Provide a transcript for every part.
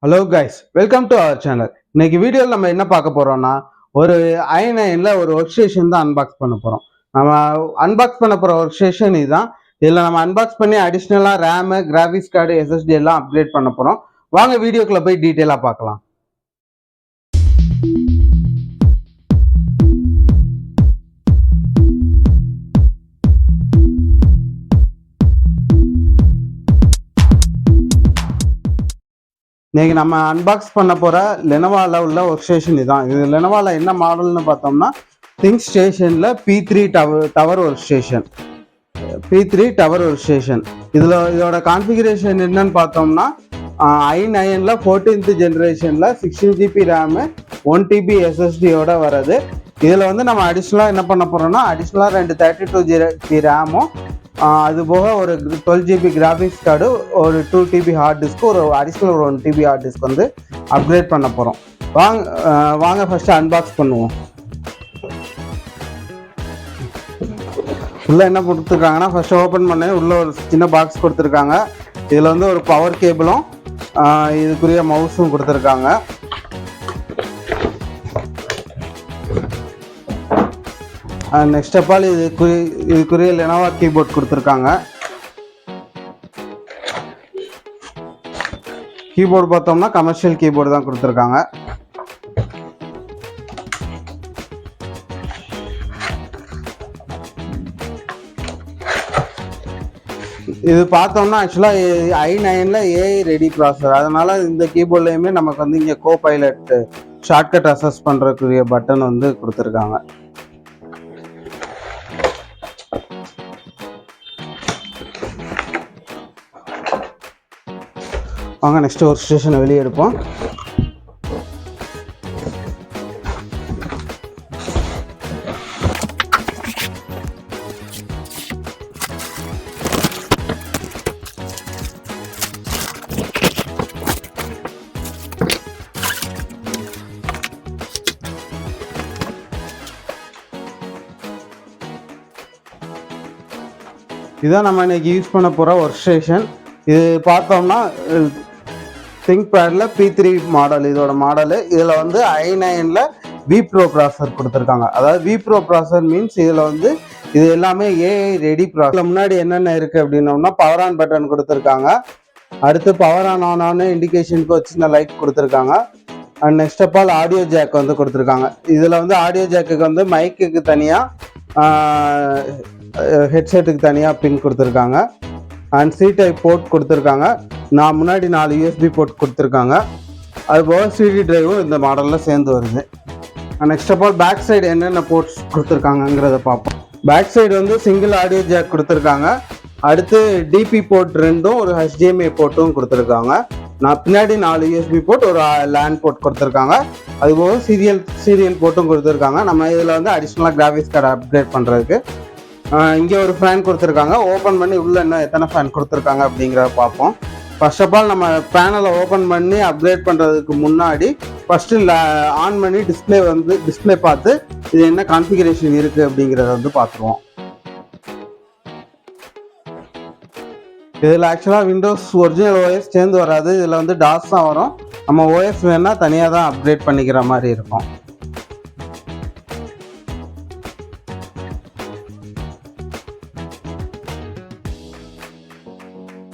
Hello guys, welcome to our channel. இன்னைக்கு வீடியோவில் நம்ம என்ன பார்க்க போறோம்னா, ஒரு i9ல ஒரு ஒர்க் ஸ்டேஷன் தான் அன்பாக்ஸ் பண்ண போறோம். நம்ம அன்பாக்ஸ் பண்ண போற ஒர்க் ஸ்டேஷன் இதுதான். இதில் நம்ம அன்பாக்ஸ் பண்ணி அடிஷ்னலாக ரேமு, கிராஃபிக்ஸ் கார்டு, எஸ்எஸ்டி எல்லாம் அப்கிரேட் பண்ண போறோம். வாங்க வீடியோக்குள்ள போய் டீட்டெயிலாக பார்க்கலாம். இன்னைக்கு நம்ம அன்பாக்ஸ் பண்ண போற லெனோவால உள்ள ஒர்க் ஸ்டேஷன் இதுதான். இது லெனோவால என்ன மாடல்னு பார்த்தோம்னா, திங்க் ஸ்டேஷன்ல P3 tower work station. P3 tower work station. இதோட கான்ஃபிகரேஷன் என்னன்னு பார்த்தோம்னா, i9ல 14th ஜென்ரேஷன்ல 16 GB RAM 1 TB SSDயோட வருது. இதில் வந்து நம்ம அடிஷ்னலாக என்ன பண்ண போறோம்னா, அடிஷ்னலாக 2 32 GB ரேமும், அது போக ஒரு 12 GB கிராஃபிக்ஸ் கார்டு, ஒரு 2 TB ஹார்ட் டிஸ்க், ஒரு அடிஷ்னல் ஒரு 1 TB ஹார்ட் டிஸ்க் வந்து அப்கிரேட் பண்ண போகிறோம். வாங்க ஃபர்ஸ்ட் அன்பாக்ஸ் பண்ணுவோம். உள்ள என்ன கொடுத்துருக்காங்கன்னா, ஃபர்ஸ்ட் ஓப்பன் பண்ண உள்ள ஒரு சின்ன பாக்ஸ் கொடுத்துருக்காங்க. இதில் வந்து ஒரு பவர் கேபிளும் இதுக்குரிய மவுஸும் கொடுத்துருக்காங்க. நெக்ஸ்ட் ஆஃப் ஆல் இதுக்குரிய லெனோவா கீபோர்ட் கொடுத்துருக்காங்க. கீபோர்டு பார்த்தோம்னா கமர்ஷியல் கீபோர்டு தான் கொடுத்துருக்காங்க. இது பார்த்தோம்னா ஆக்சுவலாக i9ல AI ரெடி ப்ராசஸர், அதனால இந்த கீபோர்ட்லையுமே நமக்கு வந்து இங்கே கோ பைலட் ஷார்ட்கட் அசஸ் பண்ணுறதுக்குரிய பட்டன் வந்து கொடுத்துருக்காங்க. வாங்க நெக்ஸ்ட் ஒர்க் ஸ்டேஷனை வெளியே எடுப்போம். இதுதான் நம்ம இன்னைக்கு யூஸ் பண்ண போகிற ஒர்க் ஸ்டேஷன். இது பார்த்தோம்னா திங்க் பேட்ல P3 மாடல் இதோட மாடலு. இதில் வந்து i9ல vPro ப்ராசஸர் கொடுத்துருக்காங்க. அதாவது vPro ப்ராசஸர் மீன்ஸ் இதில் வந்து இது எல்லாமே AI ரெடி ப்ராசஸர். முன்னாடி என்னென்ன இருக்குது அப்படின்னோம்னா, பவர் ஆன் பட்டன் கொடுத்துருக்காங்க. அடுத்து பவர் ஆன் இண்டிகேஷனுக்கு ஒரு சின்ன லைட் கொடுத்துருக்காங்க. And next of all audio jack வந்து கொடுத்துருக்காங்க. இதில் வந்து ஆடியோ ஜாக்குக்கு வந்து மைக்குக்கு தனியாக, ஹெட்செட்டுக்கு தனியாக பின் கொடுத்துருக்காங்க. அண்ட் C டைப் போர்ட் கொடுத்துருக்காங்க. நான் முன்னாடி 4 USB போர்ட் கொடுத்துருக்காங்க. அது போக CD டிரைவும் இந்த மாடலில் சேர்ந்து வருது. Next of all back side என்னென்ன போர்ட்ஸ் கொடுத்துருக்காங்கங்கிறத பார்ப்போம். பேக் சைடு வந்து சிங்கிள் ஆடியோ ஜாக் கொடுத்துருக்காங்க. அடுத்து DP போர்ட் 2, ஒரு HDMI போர்ட்டும் கொடுத்துருக்காங்க. நான் பின்னாடி 4 USB போர்ட், ஒரு LAN போர்ட் கொடுத்துருக்காங்க. அதுபோக சீரியல் போர்ட்டும் கொடுத்துருக்காங்க. நம்ம இதில் வந்து அடிஷ்னலாக கிராஃபிக்ஸ் கார்டு அப்கிரேட் பண்ணுறதுக்கு இங்கே ஒரு ஃபேன் கொடுத்துருக்காங்க. ஓப்பன் பண்ணி உள்ள இன்னும் எத்தனை ஃபேன் கொடுத்துருக்காங்க அப்படிங்கிறத பார்ப்போம். ஃபர்ஸ்ட் ஆஃப் ஆல் நம்ம பேனலை ஓப்பன் பண்ணி அப்கிரேட் பண்ணுறதுக்கு முன்னாடி ஃபஸ்ட்டு ஆன் பண்ணி டிஸ்பிளே பார்த்து இது என்ன கான்ஃபிகரேஷன் இருக்குது அப்படிங்கிறத வந்து பார்த்துருவோம். இதில் ஆக்சுவலாக விண்டோஸ் ஒரிஜினல் OS சேர்ந்து வராது. இதில் வந்து டாஸ் தான் வரும். நம்ம OS வேணால் தனியாக தான் அப்கிரேட் பண்ணிக்கிற மாதிரி இருக்கும்.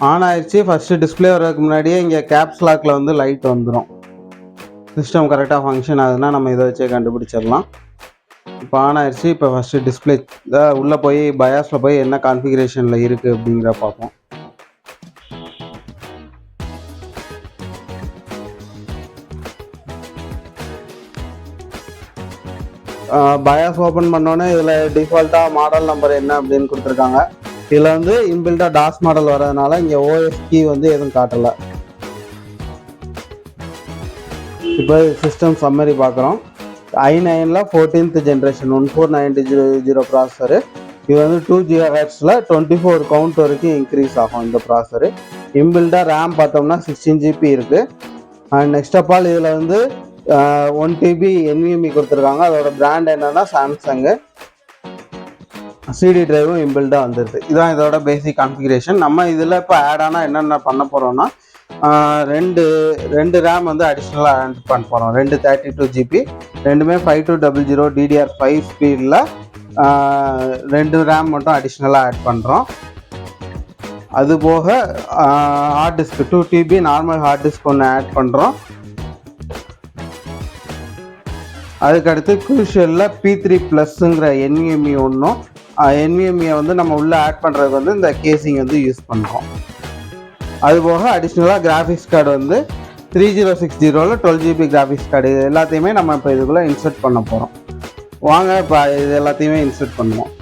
ஆன் ஆயிடுச்சு. ஃபஸ்ட்டு டிஸ்பிளே வர்றதுக்கு முன்னாடியே இங்கே கேப்ஸ் லாக்கில் வந்து லைட் வந்துடும். சிஸ்டம் கரெக்டாக ஃபங்க்ஷன் ஆகுதுன்னா நம்ம இதை வச்சே கண்டுபிடிச்சிடலாம். இப்போ ஆன் ஆயிடுச்சு. இப்போ ஃபஸ்ட்டு டிஸ்பிளே உள்ளே போய் பயாஸில் போய் என்ன கான்ஃபிகரேஷனில் இருக்குது அப்படிங்கிற பார்ப்போம். பயாஸ் ஓப்பன் பண்ணோன்னே இதில் டிஃபால்ட்டாக மாடல் நம்பர் என்ன அப்படின்னு கொடுத்துருக்காங்க. இதில் வந்து இன்பில்டாக டாஸ் மாடல் வர்றதுனால இங்கே OS கீ வந்து எதுவும் காட்டலை. இப்போ சிஸ்டம் சம்மரி பார்க்குறோம். i9ல 14th ஜென்ரேஷன் 14900 ப்ராசஸரு. இது வந்து 2 GHz 24 கவுண்ட் வரைக்கும் இன்க்ரீஸ் ஆகும் இந்த ப்ராசஸரு. இன்பில்டாக ரேம் பார்த்தோம்னா 16 GB இருக்குது. அண்ட் நெக்ஸ்ட் ஆஃப் ஆல் இதில் வந்து 1 TB NVMe கொடுத்துருக்காங்க. அதோட பிராண்ட் என்னன்னா சாம்சங்கு. CD டிரைவும் இன்பில்டாக வந்துடுது. இதுதான் இதோட பேசிக் கான்ஃபிகரேஷன். நம்ம இதில் இப்போ ஆட் ஆனால் என்னென்ன பண்ண போகிறோம்னா, ரெண்டு ரெண்டு ரேம் வந்து அடிஷ்னலாக ஆட் பண்ண போகிறோம். 232 GB, ரெண்டுமே 5200 DDR5 ஸ்பீடில் 2 ரேம் மட்டும் அடிஷ்னலாக ஆட் பண்ணுறோம். அதுபோக hard disk 2 TB normal hard disk ஒன்று ஆட் பண்ணுறோம். அதுக்கடுத்து க்ரூஷியலில் P3+ங்கிற NVMe ஒன்றும், NVMe வந்து நம்ம உள்ளே ஆட் பண்ணுறதுக்கு வந்து இந்த கேசிங் வந்து யூஸ் பண்ணுறோம். அதுபோக அடிஷ்னலாக கிராஃபிக்ஸ் கார்டு வந்து 3060ல் 12GB கிராஃபிக்ஸ் கார்டு, இது எல்லாத்தையுமே நம்ம இப்போ இதுக்குள்ளே இன்சர்ட் பண்ண போகிறோம். வாங்க இப்போ இது எல்லாத்தையுமே இன்சர்ட் பண்ணுவோம்.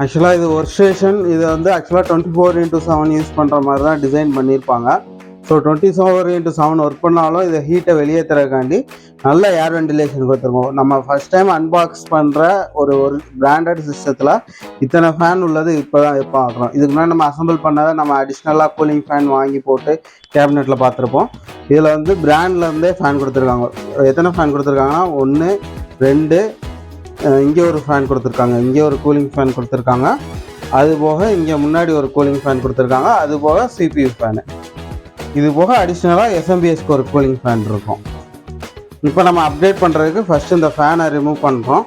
ஆக்சுவலாக இது ஒர்க் ஸ்டேஷன், இது வந்து ஆக்சுவலாக 24x7 யூஸ் பண்ணுற மாதிரி தான் டிசைன் பண்ணியிருப்பாங்க. ஸோ 24x7 ஒர்க் பண்ணாலும் இதை ஹீட்டை வெளியே தரக்காண்டி நல்ல ஏர் வென்டிலேஷன் கொடுத்துருக்கோம். நம்ம ஃபஸ்ட் டைம் அன்பாக்ஸ் பண்ணுற ஒரு பிராண்டட் சிஸ்டத்தில் இத்தனை ஃபேன் உள்ளது இப்போ தான் பார்க்குறோம். இதுக்கு முன்னாடி நம்ம அசம்பிள் பண்ணாத நம்ம அடிஷ்னலாக கூலிங் ஃபேன் வாங்கி போட்டு கேபினெட்டில் பார்த்துருப்போம். இதில் வந்து பிராண்ட்லேருந்தே ஃபேன் கொடுத்துருக்காங்க. எத்தனை ஃபேன் கொடுத்துருக்காங்கன்னா 1 2, இங்கே ஒரு ஃபேன் கொடுத்துருக்காங்க, இங்கே ஒரு கூலிங் ஃபேன் கொடுத்துருக்காங்க, அதுபோக இங்கே முன்னாடி ஒரு கூலிங் ஃபேன் கொடுத்துருக்காங்க, அதுபோக CPU ஃபேனு, இது போக அடிஷ்னலாக SMBSக்கு ஒரு கூலிங் ஃபேன் இருக்கும். இப்போ நம்ம அப்டேட் பண்ணுறதுக்கு ஃபஸ்ட்டு இந்த ஃபேனை ரிமூவ் பண்ணுறோம்.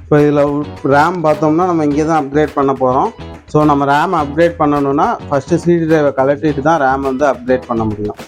இப்போ இதில் ரேம் பார்த்தோம்னா நம்ம இங்கே தான் அப்கிரேட் பண்ண போகிறோம். ஸோ நம்ம ரேம் அப்கிரேட் பண்ணணுன்னா ஃபஸ்ட்டு CD டிரைவை கலட்டிட்டு தான் ரேம் வந்து அப்கிரேட் பண்ண முடியும்.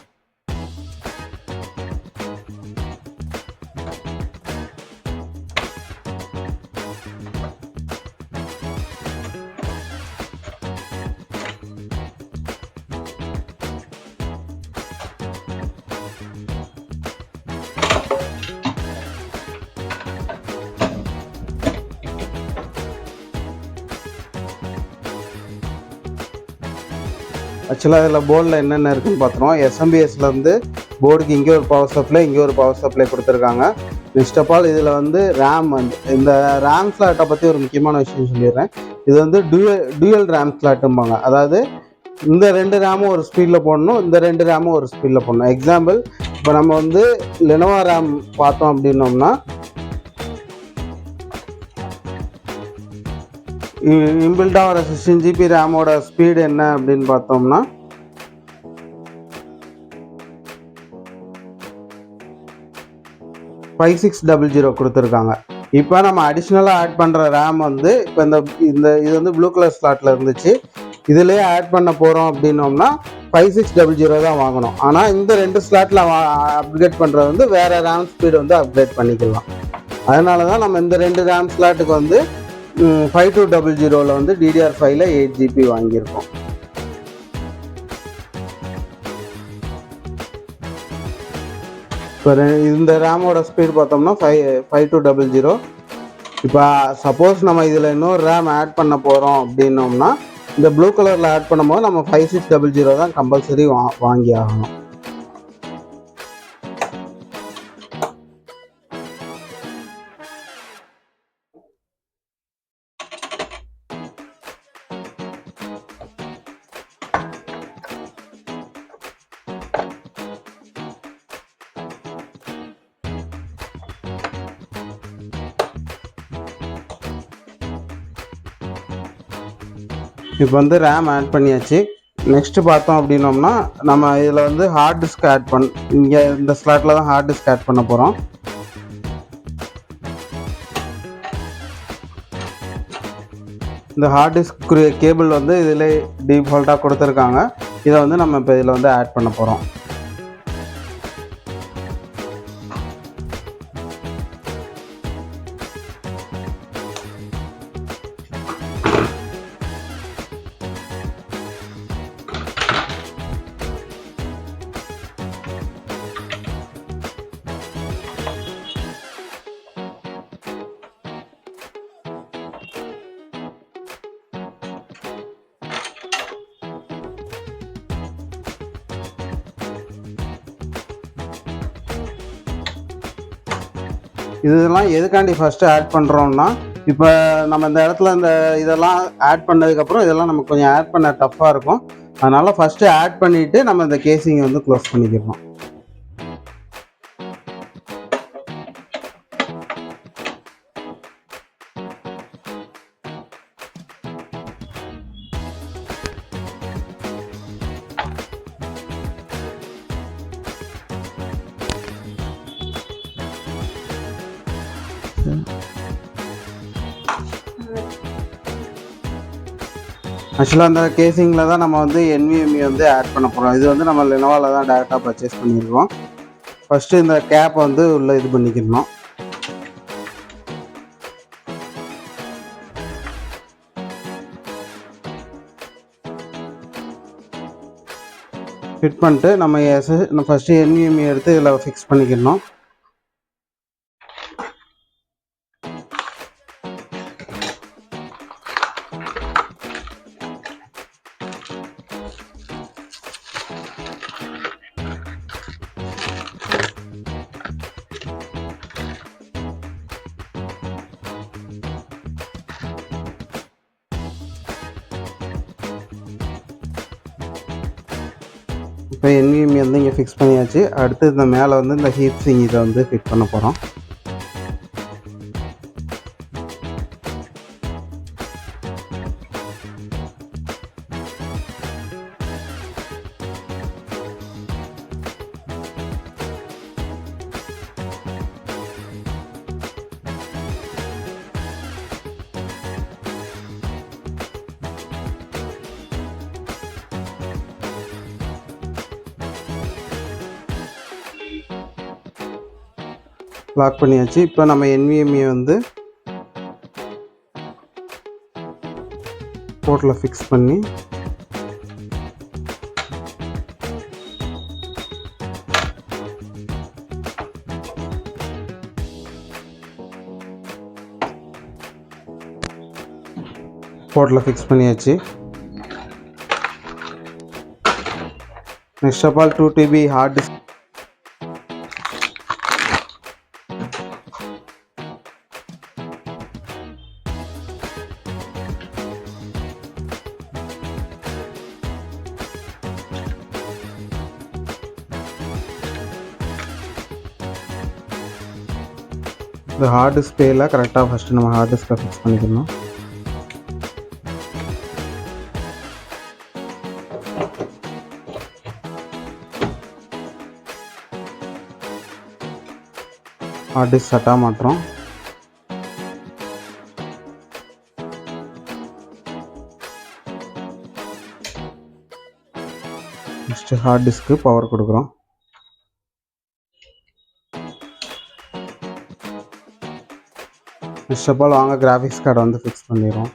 ஆக்சுவலாக இதில் போர்டில் என்னென்ன இருக்குதுன்னு பார்த்துருவோம். SMBSலேருந்து போர்டுக்கு இங்கே ஒரு பவர் சப்ளை, இங்கே ஒரு பவர் சப்ளை கொடுத்துருக்காங்க. நெக்ஸ்ட் ஆஃப் ஆல் இதில் வந்து ரேம் வந்து இந்த ரேம் ஸ்லாட்டை பற்றி ஒரு முக்கியமான விஷயம் சொல்லிடுறேன். இது வந்து டூயல் ரேம் ஸ்லாட்டும்பாங்க. அதாவது இந்த 2 ரேமும் ஒரு ஸ்பீடில் போடணும், இந்த 2 ரேமும் ஒரு ஸ்பீடில் போடணும். எக்ஸாம்பிள் இப்போ நம்ம வந்து லெனோவா ரேம் பார்த்தோம் அப்படின்னோம்னா இன்பில்டாக ஒரு 16 GB ரேமோட ஸ்பீடு என்ன அப்படின்னு பார்த்தோம்னா 5600 கொடுத்துருக்காங்க. இப்போ நம்ம அடிஷ்னலாக ஆட் பண்ணுற ரேம் வந்து இப்போ இது வந்து ப்ளூ கலர் ஸ்லாட்டில் இருந்துச்சு, இதுலேயே ஆட் பண்ண போகிறோம் அப்படின்னோம்னா 5600 தான் வாங்கணும். ஆனால் இந்த 2 ஸ்லாட்டில் அப்கிரேட் பண்ணுறது வந்து வேறு ரேம் ஸ்பீடு வந்து அப்கிரேட் பண்ணிக்கலாம். அதனால தான் நம்ம இந்த 2 ரேம் ஸ்லாட்டுக்கு வந்து 5200ல் வந்து DDR5ல 8 GB வாங்கியிருக்கோம். இப்போ இந்த ரேமோட ஸ்பீட் பார்த்தோம்னா 5200. இப்போ சப்போஸ் நம்ம இதில் இன்னொரு ரேம் ஆட் பண்ண போகிறோம் அப்படின்னோம்னா இந்த ப்ளூ கலரில் ஆட் பண்ணும்போது நம்ம 5600 தான் கம்பல்சரி வாங்கி ஆகணும். இப்போ வந்து ரேம் ஆட் பண்ணியாச்சு. நெக்ஸ்ட்டு பார்த்தோம் அப்படின்னோம்னா நம்ம இதில் வந்து ஹார்ட் டிஸ்க் ஆட் இங்கே இந்த ஸ்லாட்டில் தான் ஹார்ட் டிஸ்க் ஆட் பண்ண போகிறோம். இந்த ஹார்ட் டிஸ்க் கேபிள் வந்து இதில் டிஃபால்ட்டாக கொடுத்துருக்காங்க. இதை வந்து நம்ம இப்போ இதில் வந்து ஆட் பண்ண போகிறோம். இதெல்லாம் எதுக்காண்டி ஃபஸ்ட்டு ஆட் பண்ணுறோம்னா, இப்போ நம்ம இந்த இடத்துல இந்த இதெல்லாம் ஆட் பண்ணதுக்கப்புறம் இதெல்லாம் நமக்கு கொஞ்சம் ஆட் பண்ண டஃப்பாக இருக்கும். அதனால் ஃபஸ்ட்டு ஆட் பண்ணிவிட்டு நம்ம இந்த கேசிங்கை வந்து க்ளோஸ் பண்ணிக்கிறோம். ஆக்சுவலாக அந்த கேசிங்கில் தான் நம்ம வந்து NVMe வந்து ஆட் பண்ண போகிறோம். இது வந்து நம்ம லெனோவாவில் தான் டேரெக்டாக பர்ச்சேஸ் பண்ணியிருக்கோம். ஃபஸ்ட்டு இந்த கேப் வந்து உள்ளே இது பண்ணிக்கணும். ஃபிட் பண்ணிட்டு நம்ம ஃபஸ்ட்டு NVMe எடுத்து இதில் ஃபிக்ஸ் பண்ணிக்கணும். இப்போ NVMe வந்து இங்கே ஃபிக்ஸ் பண்ணியாச்சு. அடுத்து இந்த மேலே வந்து இந்த ஹீட் சிங் இதை வந்து ஃபிட் பண்ண போகிறோம். லாக் பண்ணியாச்சு. இப்போ நம்ம NVMe வந்து போர்ட்டில் ஃபிக்ஸ் பண்ணி போர்ட்டில் ஃபிக்ஸ் பண்ணியாச்சு. Next of all 2 TB hard disk இந்த ஹார்ட் டிஸ்பிளேல கரெக்டாக ஃபஸ்ட்டு நம்ம ஹார்ட் டிஸ்கை ஃபிக்ஸ் பண்ணிக்கணும். ஹார்ட் டிஸ்க் சட்டா மாட்டுறோம். நெக்ஸ்ட்டு ஹார்ட் டிஸ்க்கு பவர் கொடுக்குறோம். நெக்ஸ்ட் ஆஃப் ஆல் வாங்க கிராஃபிக்ஸ் கார்டை வந்து ஃபிக்ஸ் பண்ணிடுறோம்.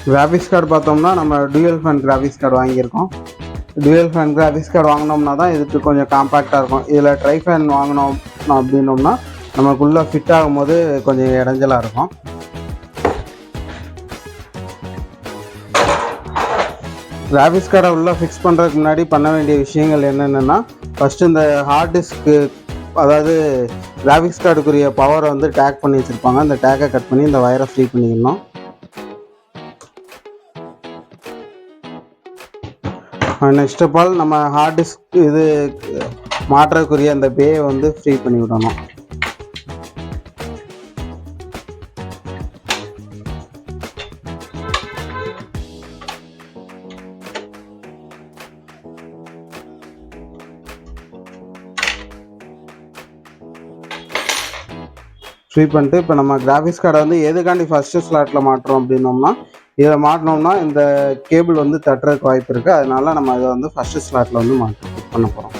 கிராஃபிக்ஸ் கார்டு பார்த்தோம்னா நம்ம டூயல் ஃபேன் கிராஃபிக்ஸ் கார்டு வாங்கியிருக்கோம். டூயல் ஃபேன் கிராஃபிக்ஸ் கார்டு வாங்கினோம்னா தான் இதுக்கு கொஞ்சம் காம்பேக்டாக இருக்கும். இதில் ட்ரை ஃபேன் வாங்கினோம் அப்படின்னோம்னா நமக்குள்ளே ஃபிட் ஆகும்போது கொஞ்சம் இடைஞ்சலாக இருக்கும். கிராஃபிக்ஸ் கார்டை உள்ளே ஃபிக்ஸ் பண்ணுறதுக்கு முன்னாடி பண்ண வேண்டிய விஷயங்கள் என்னென்னா, ஃபஸ்ட்டு இந்த ஹார்ட் டிஸ்க்கு அதாவது கிராஃபிக்ஸ் கார்டுக்குரிய பவரை வந்து டேக் பண்ணி வச்சுருப்பாங்க. அந்த டேக்கை கட் பண்ணி இந்த வயரை ஃப்ரீ பண்ணிக்கணும். நெக்ஸ்ட் ஆஃப் ஆல் நம்ம ஹார்ட் டிஸ்க் இது மாற்றுறதுக்குரிய அந்த பேயை வந்து ஃப்ரீ பண்ணி விடணும். ஃப்ரீ பண்ணிட்டு இப்போ நம்ம கிராஃபிக்ஸ் கார்டை வந்து எதுக்காண்டி ஃபஸ்ட்டு ஸ்லாட்டில் மாட்டுறோம் அப்படின்னோம்னா, இதை மாட்டினோம்னா இந்த கேபிள் வந்து தட்டுறதுக்கு வாய்ப்பு இருக்குது. அதனால நம்ம இதை வந்து ஃபஸ்ட்டு ஸ்லாட்டில் வந்து ஃபிட் பண்ண போகிறோம்.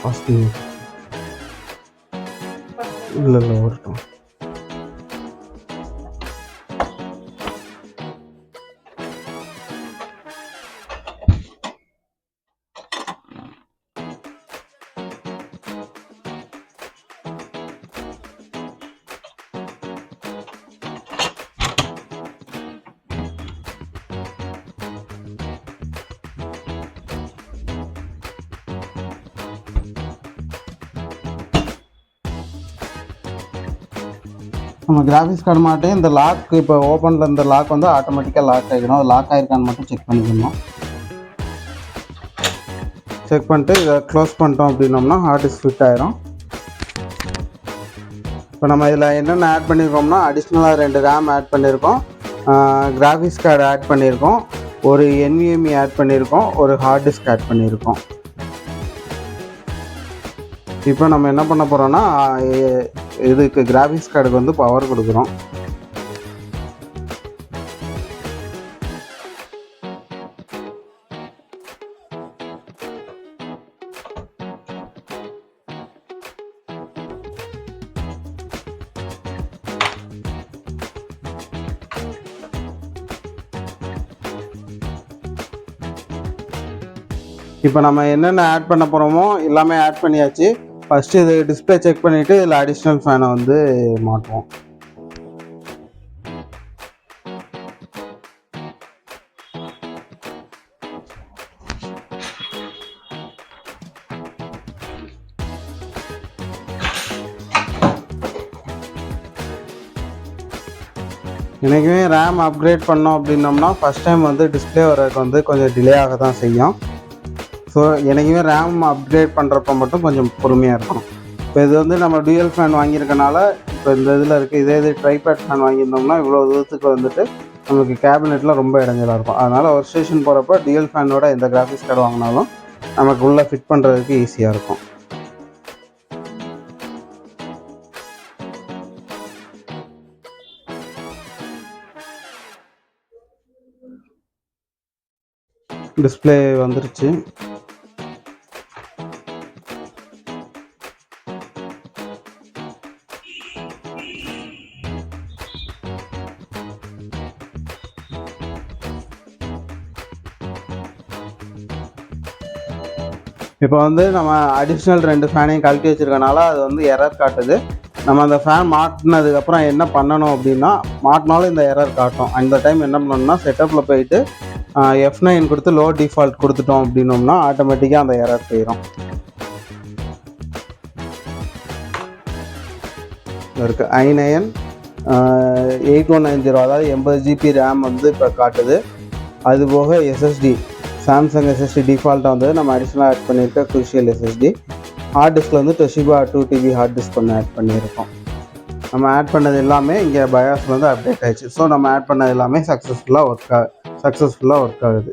பாசிட்டிவ் இல்லை வரட்டும். நம்ம கிராஃபிக்ஸ் கார்டு மாட்டே இந்த லாக் இப்போ ஓப்பனில் இந்த லாக் வந்து ஆட்டோமேட்டிக்காக லாக் ஆகிக்கணும். அது லாக் ஆகிருக்கான்னு மட்டும் செக் பண்ணிக்கணும். செக் பண்ணிட்டு இதை க்ளோஸ் பண்ணிட்டோம் அப்படின்னோம்னா ஹார்ட் டிஸ்க் ஃபிட் ஆயிரும். இப்போ நம்ம இதில் என்னென்ன ஆட் பண்ணியிருக்கோம்னா அடிஷ்னலாக 2 ரேம் ஆட் பண்ணியிருக்கோம், கிராஃபிக்ஸ் கார்டு ஆட் பண்ணியிருக்கோம், ஒரு NVMe ஆட் பண்ணியிருக்கோம், ஒரு ஹார்ட் டிஸ்க் ஆட் பண்ணியிருக்கோம். இப்போ நம்ம என்ன பண்ண போகிறோம்னா இதுக்கு கிராஃபிக்ஸ் கார்டுக்கு வந்து பவர் கொடுக்குறோம். இப்போ நம்ம என்னென்ன ஆட் பண்ண போகிறோமோ எல்லாமே ஆட் பண்ணியாச்சு. ஃபஸ்ட்டு இது டிஸ்பிளே செக் பண்ணிவிட்டு இதில் அடிஷ்னல் ஃபேனை வந்து மாட்டுவோம். எனக்குமே ரேம் அப்கிரேட் பண்ணோம் அப்படின்னோம்னா ஃபஸ்ட் டைம் வந்து டிஸ்பிளே வர்றதுக்கு வந்து கொஞ்சம் டிலே ஆக தான் செய்யும். ஸோ எனக்குமே ரேம் அப்கிரேட் பண்ணுறப்ப மட்டும் கொஞ்சம் பொறுமையாக இருக்கணும். இப்போ இது வந்து நம்ம டியூயல் ஃபேன் வாங்கியிருக்கனால இப்போ இந்த இதில் இருக்குது. இது ட்ரைபேட் ஃபேன் வாங்கியிருந்தோம்னா இவ்வளோ தூரத்துக்கு வந்துட்டு நமக்கு கேபினெட்டில் ரொம்ப இடைஞ்சலாக இருக்கும். அதனால் ஒரு ஸ்டேஷன் போகிறப்ப டியூயல் ஃபேனோட எந்த கிராஃபிக்ஸ் கார்டு வாங்கினாலும் நமக்கு உள்ளே ஃபிட் பண்ணுறதுக்கு ஈஸியாக இருக்கும். டிஸ்பிளே வந்துருச்சு. இப்போ வந்து நம்ம அடிஷ்னல் 2 ஃபேனையும் கழட்டி வச்சுருக்கனால அது வந்து எரர் காட்டுது. நம்ம அந்த ஃபேன் மாட்டினதுக்கப்புறம் என்ன பண்ணணும் அப்படின்னா, மாட்டினாலும் இந்த எரர் காட்டும். அந்த டைம் என்ன பண்ணணும்னா செட்டப்பில் போயிட்டு F9 கொடுத்து லோ டிஃபால்ட் கொடுத்துட்டோம் அப்படின்னோம்னா ஆட்டோமேட்டிக்காக அந்த எரர் போயிடும். இருக்குது i9 8190, அதாவது 80 GB ரேம் வந்து இப்போ காட்டுது. அதுபோக SSD சாம்சங் SSD டிஃபால்ட்டாக வந்து நம்ம அடிஷ்னலாக ஆட் பண்ணியிருக்க குரூஷியல் SSD. ஹார்ட் டிஸ்கில் வந்து Toshiba 2 TB ஹார்ட் டிஸ்க் ஒன்று ஆட் பண்ணியிருக்கோம். நம்ம ஆட் பண்ணது எல்லாமே இங்கே பயாஸில் வந்து அப்டேட் ஆகிடுச்சு. ஸோ நம்ம ஆட் பண்ணது எல்லாமே சக்ஸஸ்ஃபுல்லாக ஒர்க் ஆகுது.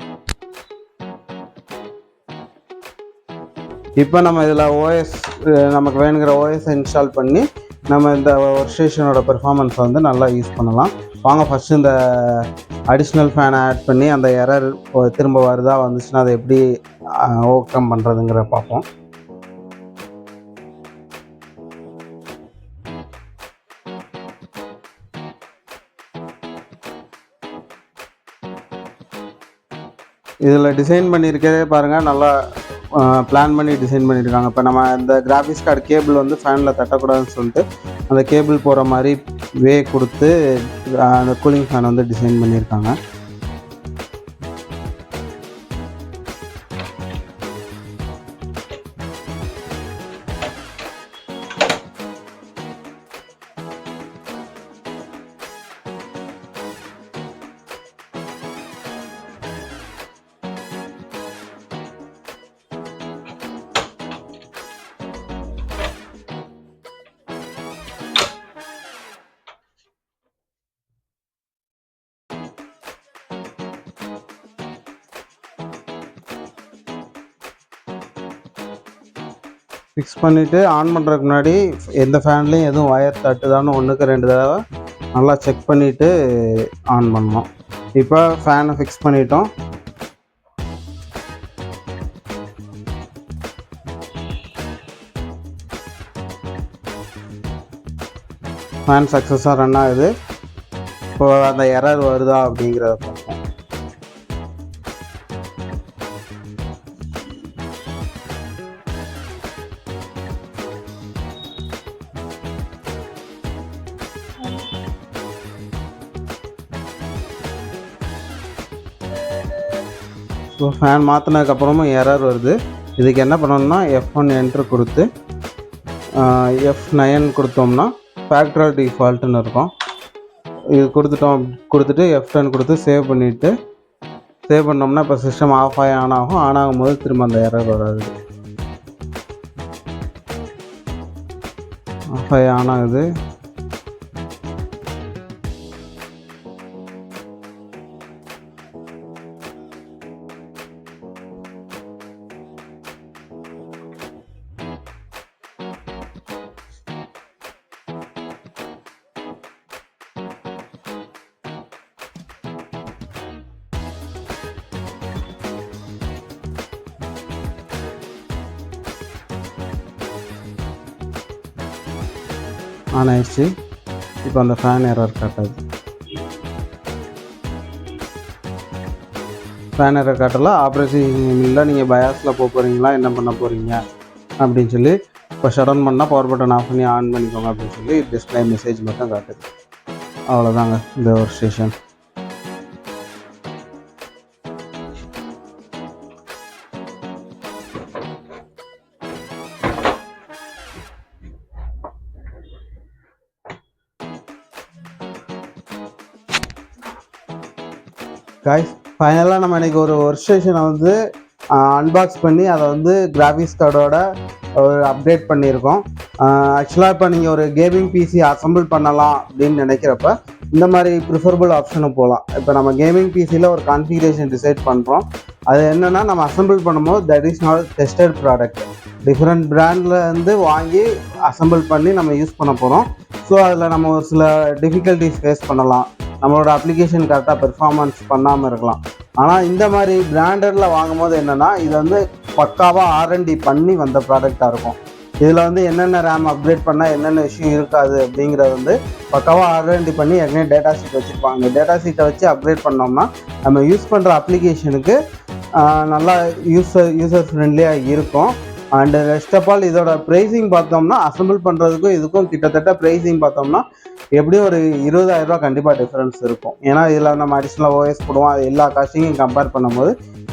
இப்போ நம்ம இதில் OS நமக்கு வேணுங்கிற OS இன்ஸ்டால் பண்ணி நம்ம இந்த ஒர்க் ஸ்டேஷனோட பெர்ஃபார்மன்ஸை வந்து நல்லா யூஸ் பண்ணலாம். வாங்க ஃபஸ்ட்டு இந்த அடிஷ்னல் ஃபேனை ஆட் பண்ணி அந்த எரர் திரும்ப வருதா வந்துச்சுன்னா அதை எப்படி ஓவர் கம் பண்ணுறதுங்கிற பார்ப்போம். இதில் டிசைன் பண்ணியிருக்கதே பாருங்கள், நல்லா பிளான் பண்ணி டிசைன் பண்ணியிருக்காங்க. இப்போ நம்ம இந்த கிராஃபிக்ஸ் கார்டு கேபிள் வந்து ஃபேனில் தட்டக்கூடாதுன்னு சொல்லிட்டு அந்த கேபிள் போகிற மாதிரி வே கொடுத்து அந்த கூலிங் ஃபேன் வந்து டிசைன் பண்ணியிருக்காங்க. ஃபிக்ஸ் பண்ணிவிட்டு ஆன் பண்ணுறதுக்கு முன்னாடி எந்த ஃபேன்லேயும் எதுவும் ஒயர் தட்டுதான்னு 1க்கு 2 தடவை நல்லா செக் பண்ணிவிட்டு ஆன் பண்ணோம். இப்போ ஃபேனை ஃபிக்ஸ் பண்ணிட்டோம். ஃபேன் சக்ஸஸாக ரன் ஆகுது. இப்போ அந்த எரர் வருதா அப்படிங்கிறத பார்ப்போம். ஸோ ஃபேன் மாற்றினதுக்கப்புறமும் எரர் வருது. இதுக்கு என்ன பண்ணணும்னா F1 என்ட்ரு கொடுத்து F9 கொடுத்தோம்னா ஃபேக்ட்ரல் டிஃபால்ட்டுன்னு இருக்கும். இது கொடுத்துட்டு F10 கொடுத்து சேவ் பண்ணோம்னா இப்போ சிஸ்டம் ஆஃப் ஆகி ஆன் ஆகும். ஆன் ஆகும்போது திரும்ப அந்த எரர் வராது. ஆஃப் ஆகி ஆன் ஆகுது. ஆன் ஆயிடுச்சு. இப்போ அந்த ஃபேன் எரர் காட்டாது. ஃபேன் எரர் காட்டல. ஆப்ரேட்டிங்கில் நீங்கள் பயாஸில் போகிறீங்களா, என்ன பண்ண போகிறீங்க அப்படின்னு சொல்லி இப்போ ஷட் டவுன் பண்ணால் பவர் பட்டன் ஆஃப் பண்ணி ஆன் பண்ணிக்கோங்க அப்படின்னு சொல்லி டிஸ்பிளே மெசேஜ் மட்டும் காட்டுது. அவ்வளோதாங்க இந்த ஒரு ஸ்டேஷன். கைஸ், ஃபைனலாக நம்ம இன்றைக்கி ஒரு ஒர்க் ஸ்டேஷனை வந்து அன்பாக்ஸ் பண்ணி அதை வந்து கிராஃபிக்ஸ் கார்டோட ஒரு அப்டேட் பண்ணியிருக்கோம். ஆக்சுவலாக இப்போ நீங்கள் ஒரு கேமிங் பிசி அசம்பிள் பண்ணலாம் அப்படின்னு நினைக்கிறப்ப இந்த மாதிரி ப்ரிஃபரபிள் ஆப்ஷனும் போகலாம். இப்போ நம்ம கேமிங் பிசியில் ஒரு கான்ஃபிகரேஷன் டிசைட் பண்ணுறோம். அது என்னென்னா, நம்ம அசம்பிள் பண்ணும்போது that is not tested product. Different பிராண்டில் இருந்து வாங்கி அசம்பிள் பண்ணி நம்ம யூஸ் பண்ண போகிறோம். ஸோ அதில் நம்ம ஒரு சில டிஃபிகல்ட்டிஸ் ஃபேஸ் பண்ணலாம். நம்மளோட அப்ளிகேஷன் கரெக்டாக பெர்ஃபார்மன்ஸ் பண்ணாமல் இருக்கலாம். ஆனால் இந்த மாதிரி பிராண்டடில் வாங்கும்போது என்னென்னா, இது வந்து பக்காவாக R&D பண்ணி வந்த ப்ராடக்டாக இருக்கும். இதில் வந்து என்னென்ன ரேம் அப்கிரேட் பண்ணால் என்னென்ன விஷயம் இருக்காது அப்படிங்கிறது வந்து பக்காவாக R&D பண்ணி ஏற்கனவே டேட்டா ஷீட் வச்சுருப்பாங்க. இந்த டேட்டா ஷீட்டை வச்சு அப்கிரேட் பண்ணோம்னா நம்ம யூஸ் பண்ணுற அப்ளிகேஷனுக்கு நல்லா யூசர் ஃப்ரெண்ட்லியாக இருக்கும். அண்டு ரெஸ்ட் ஆஃப் ஆல் இதோட ப்ரைஸிங் பார்த்தோம்னா, அசம்பிள் பண்ணுறதுக்கும் இதுக்கும் கிட்டத்தட்ட ப்ரைஸிங் பார்த்தோம்னா எப்படியும் ஒரு 20,000 கண்டிப்பாக டிஃப்ரென்ஸ் இருக்கும். ஏன்னா இதில் நம்ம அடிஷ்னலாக OS போடுவோம். அது எல்லா காஸ்டிங்கும் கம்பேர் பண்ணும்போது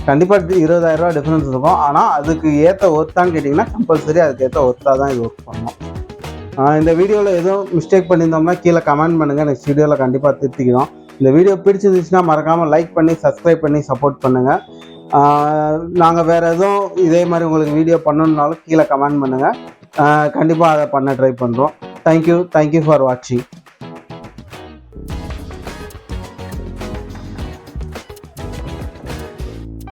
கண்டிப்பாக 20,000 டிஃப்ரென்ஸ் இருக்கும். ஆனால் அதுக்கு ஏற்ற ஒர்த்தான்னு கேட்டிங்கன்னா கம்பல்சரி அதுக்கு ஏற்ற ஒர்த்தாக தான் இது ஒர்க் பண்ணணும். இந்த வீடியோவில் எதுவும் மிஸ்டேக் பண்ணியிருந்தோம்னா கீழே கமெண்ட் பண்ணுங்கள். நெக்ஸ்ட் வீடியோவில் கண்டிப்பாக திருத்திக்கிறோம். இந்த வீடியோ பிடிச்சிருந்துச்சுன்னா மறக்காமல் லைக் பண்ணி சப்ஸ்கிரைப் பண்ணி சப்போர்ட் பண்ணுங்கள். நாங்கள் வேறு எதுவும் இதே மாதிரி உங்களுக்கு வீடியோ பண்ணணுன்னாலும் கீழே கமெண்ட் பண்ணுங்கள். கண்டிப்பாக அதை பண்ண ட்ரை பண்ணுறோம். தேங்க்யூ ஃபார் வாட்சிங்.